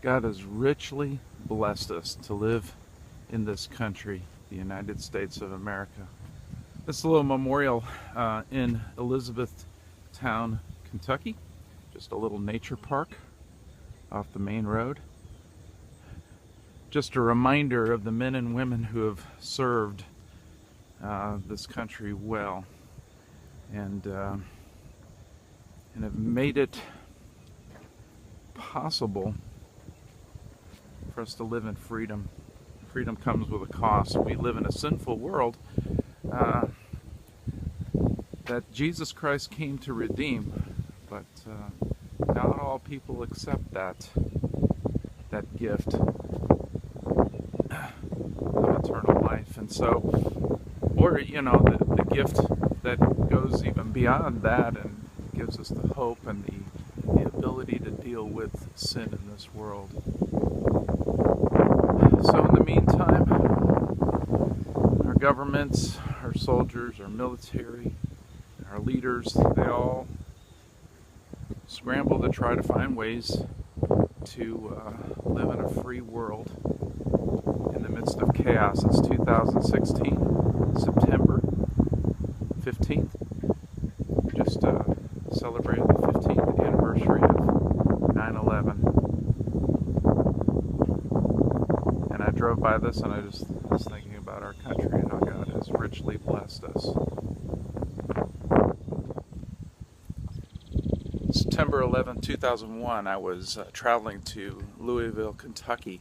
God has richly blessed us to live in this country, the United States of America. This little memorial in Elizabethtown, Kentucky, just a little nature park off the main road. Just a reminder of the men and women who have served this country well and have made it possible for us to live in freedom. Freedom comes with a cost. We live in a sinful world that Jesus Christ came to redeem, but not all people accept that gift of eternal life. And so, or the gift that goes even beyond that and gives us the hope and the ability to deal with sin in this world. So in the meantime, our governments, our soldiers, our military, our leaders, they all scramble to try to find ways to live in a free world in the midst of chaos. It's 2016, September 15th. Just celebrated the 15th anniversary of 9/11. And I drove by this and I just was thinking about our country and how God has richly blessed us. September 11, 2001, I was traveling to Louisville, Kentucky,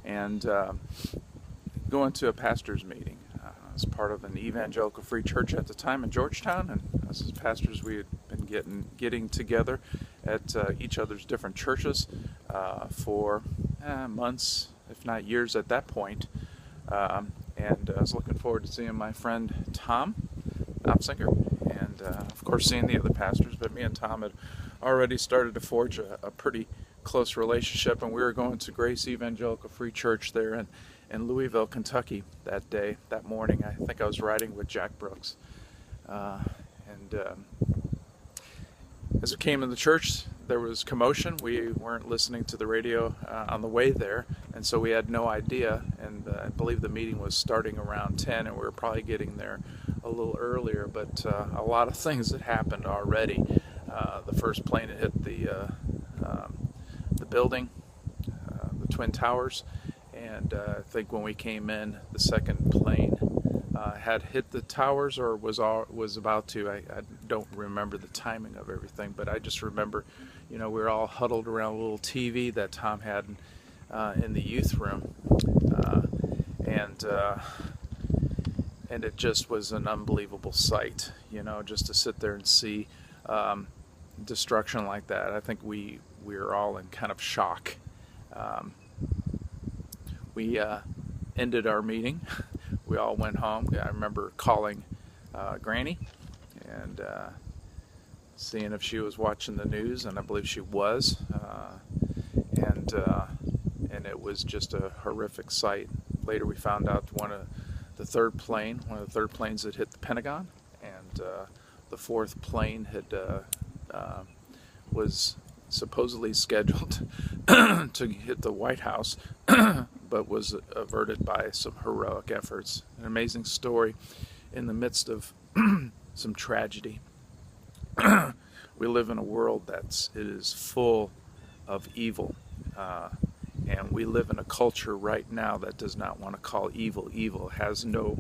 and going to a pastor's meeting. As part of an evangelical free church at the time in Georgetown, and as pastors we had been getting together at each other's different churches for months, if not years at that point. And I was looking forward to seeing my friend Tom Opsinger, and of course seeing the other pastors, but me and Tom had already started to forge a pretty close relationship, and we were going to Grace Evangelical Free Church there in Louisville, Kentucky that morning. I think I was riding with Jack Brooks. As we came in the church, there was commotion. We weren't listening to the radio on the way there, and so we had no idea. And I believe the meeting was starting around 10, and we were probably getting there a little earlier, but a lot of things had happened already. The first plane had hit the building, the Twin Towers, and I think when we came in, the second plane had hit the towers or was about to. I don't remember the timing of everything, but I just remember, we were all huddled around a little TV that Tom had in the youth room, and it just was an unbelievable sight, just to sit there and see destruction like that. I think we were all in kind of shock. We ended our meeting. We all went home. I remember calling Granny and seeing if she was watching the news, and I believe she was. And it was just a horrific sight. Later we found out one of the third planes had hit the Pentagon, and the fourth plane was supposedly scheduled to hit the White House, but was averted by some heroic efforts. An amazing story in the midst of some tragedy. We live in a world it is full of evil, and we live in a culture right now that does not want to call evil evil, has no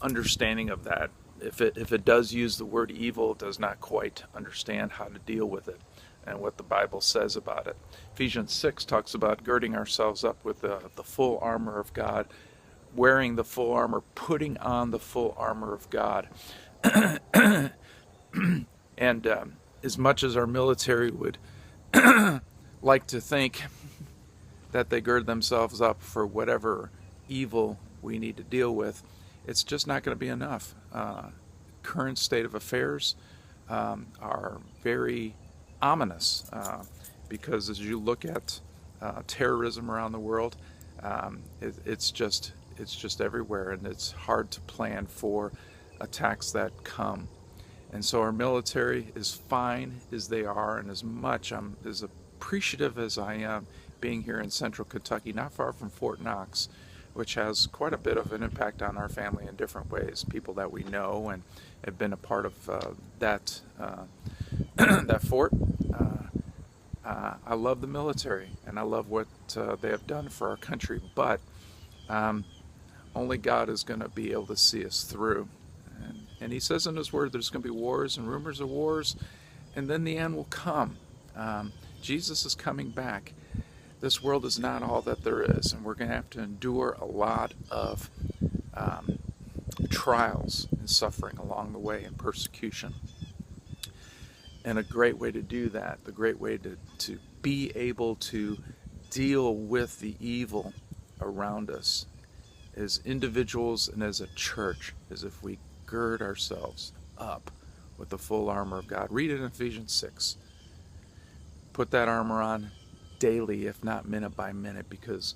understanding of that. If it does use the word evil, it does not quite understand how to deal with it and what the Bible says about it. Ephesians 6 talks about girding ourselves up with the full armor of God, wearing the full armor, putting on the full armor of God. And as much as our military would like to think that they gird themselves up for whatever evil we need to deal with, it's just not going to be enough. Current state of affairs are very ominous, because as you look at terrorism around the world, it's just everywhere, and it's hard to plan for attacks that come. And so our military, as fine as they are, and as much as a appreciative as I am being here in central Kentucky, not far from Fort Knox, which has quite a bit of an impact on our family in different ways. People that we know and have been a part of that that fort. I love the military, and I love what they have done for our country, but only God is going to be able to see us through. And he says in his word there's going to be wars and rumors of wars, and then the end will come. Jesus is coming back. This world is not all that there is, and we're going to have to endure a lot of trials and suffering along the way and persecution. And a great way to do that, the great way to be able to deal with the evil around us as individuals and as a church, is if we gird ourselves up with the full armor of God. Read it in Ephesians 6. Put that armor on daily, if not minute by minute, because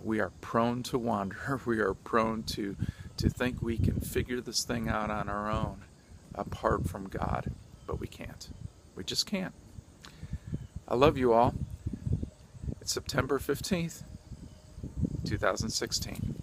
we are prone to wander. We are prone to think we can figure this thing out on our own apart from God, but we can't. We just can't. I love you all. It's September 15th, 2016.